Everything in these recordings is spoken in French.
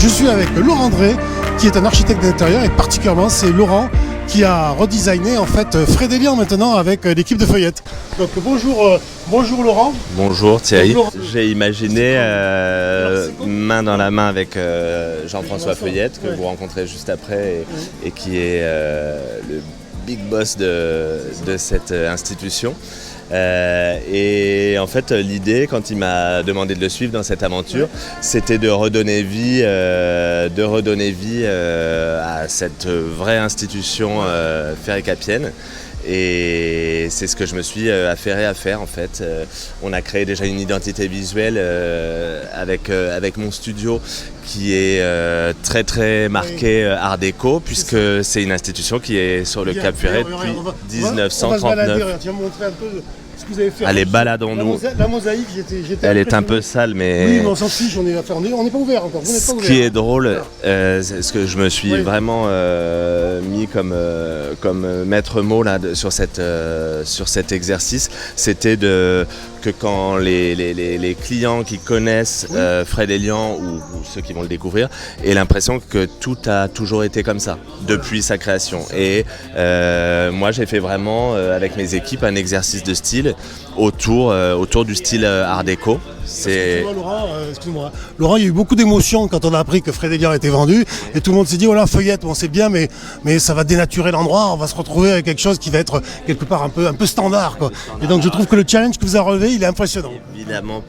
je suis avec Laurent Drey, qui est un architecte d'intérieur, et particulièrement c'est Laurent qui a redesigné en fait Frédélian maintenant avec l'équipe de Feuillette. Donc bonjour Laurent. Bonjour Thierry. Bonjour. J'ai imaginé main dans la main avec Jean-François Feuillette, que vous rencontrez juste après, et qui est le big boss de cette institution. Et en fait l'idée, quand il m'a demandé de le suivre dans cette aventure, c'était de redonner vie à cette vraie institution ferré-capienne. Et c'est ce que je me suis affairé à faire en fait. On a créé déjà une identité visuelle avec mon studio qui est très très marqué art déco, puisque c'est une institution qui est sur le Cap Ferret depuis 1939. Tu vas montrer un peu ce que vous avez fait. Allez, baladons-nous. La mosaïque, j'étais Elle est un peu sale, mais... Oui, mais on s'en fiche, on n'est pas ouvert encore. Ce qui est drôle, c'est ce que je me suis vraiment mis comme maître mot là, sur cet exercice, c'était que quand les clients qui connaissent Frédélian ou ceux qui vont le découvrir aient l'impression que tout a toujours été comme ça depuis sa création. Et moi j'ai fait vraiment avec mes équipes un exercice de style autour du style art déco. Excuse-moi, Laurent, il y a eu beaucoup d'émotions quand on a appris que Frédélian était vendu, et tout le monde s'est dit voilà, Feuillette, bon c'est bien, mais ça va dénaturer l'endroit, on va se retrouver avec quelque chose qui va être quelque part un peu standard, quoi. Et donc je trouve que le challenge que vous avez relevé, il est impressionnant. Évidemment.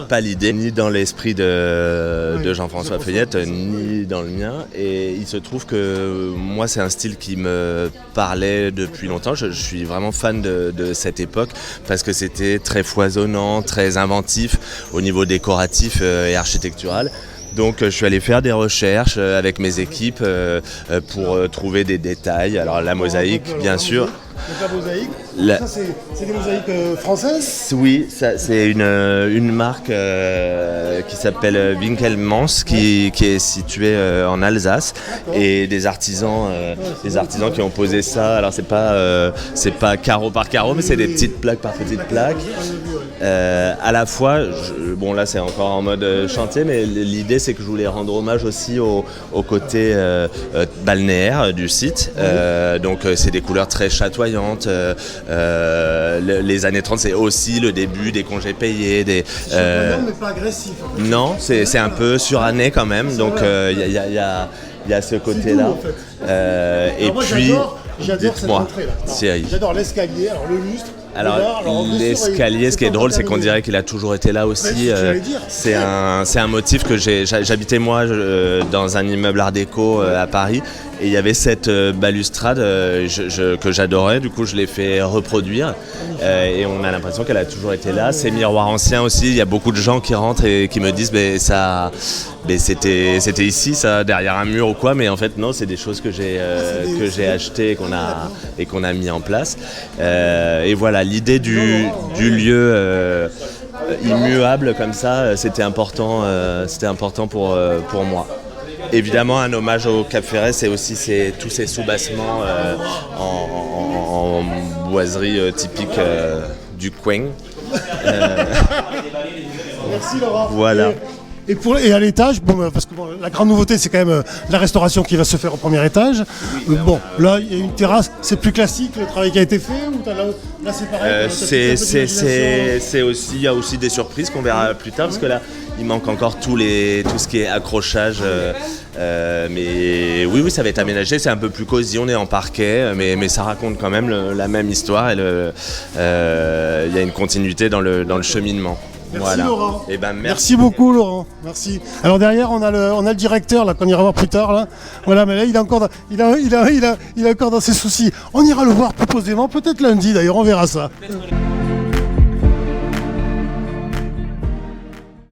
Pas l'idée, ni dans l'esprit de Jean-François Feuillette, ni dans le mien. Et il se trouve que moi, c'est un style qui me parlait depuis longtemps. Je suis vraiment fan de cette époque parce que c'était très foisonnant, très inventif au niveau décoratif et architectural. Donc je suis allé faire des recherches avec mes équipes pour trouver des détails. Alors la mosaïque, bien sûr. Donc la mosaïque, ça c'est des mosaïques françaises ? Oui, c'est une marque qui s'appelle Winkelmans qui est située en Alsace. Et des artisans qui ont posé ça. Alors c'est pas carreau par carreau, mais c'est des petites plaques par petites plaques. À la fois, bon là c'est encore en mode chantier, mais l'idée c'est que je voulais rendre hommage aussi au côté balnéaire du site. Donc c'est des couleurs très chatoyantes. Les années 30 c'est aussi le début des congés payés. Chatoyant mais pas agressif. Non, c'est un peu suranné quand même, donc il y a ce côté-là. En fait. Et moi, puis, j'adore cette entrée là. J'adore l'escalier, alors le lustre. Alors l'escalier, ce qui est drôle, c'est qu'on dirait qu'il a toujours été là aussi. C'est un motif que j'habitais moi dans un immeuble art déco à Paris, et il y avait cette balustrade que j'adorais. Du coup, je l'ai fait reproduire et on a l'impression qu'elle a toujours été là. Ces miroirs anciens aussi, il y a beaucoup de gens qui rentrent et qui me disent c'était ici, ça, derrière un mur ou quoi, mais en fait non, c'est des choses que j'ai achetées et qu'on a mis en place. Et voilà, l'idée du lieu immuable comme ça, c'était important pour moi. Évidemment, un hommage au Cap Ferret, c'est aussi tous ces soubassements en boiserie typique du coin. Merci Laurent. Voilà. Et à l'étage, parce que la grande nouveauté c'est quand même la restauration qui va se faire au premier étage. Là il y a une terrasse, c'est plus classique le travail qui a été fait, ou là c'est pareil. Il y a aussi des surprises qu'on verra plus tard, parce que là il manque encore tout ce qui est accrochage. Mais oui, ça va être aménagé, c'est un peu plus cosy, on est en parquet, mais ça raconte quand même la même histoire, et il y a une continuité dans le cheminement. Merci Laurent. Et merci beaucoup Laurent. Merci. Alors derrière on a le directeur là qu'on ira voir plus tard là. Voilà, mais là il est encore dans ses soucis. On ira le voir plus posément, peut-être lundi d'ailleurs, on verra ça.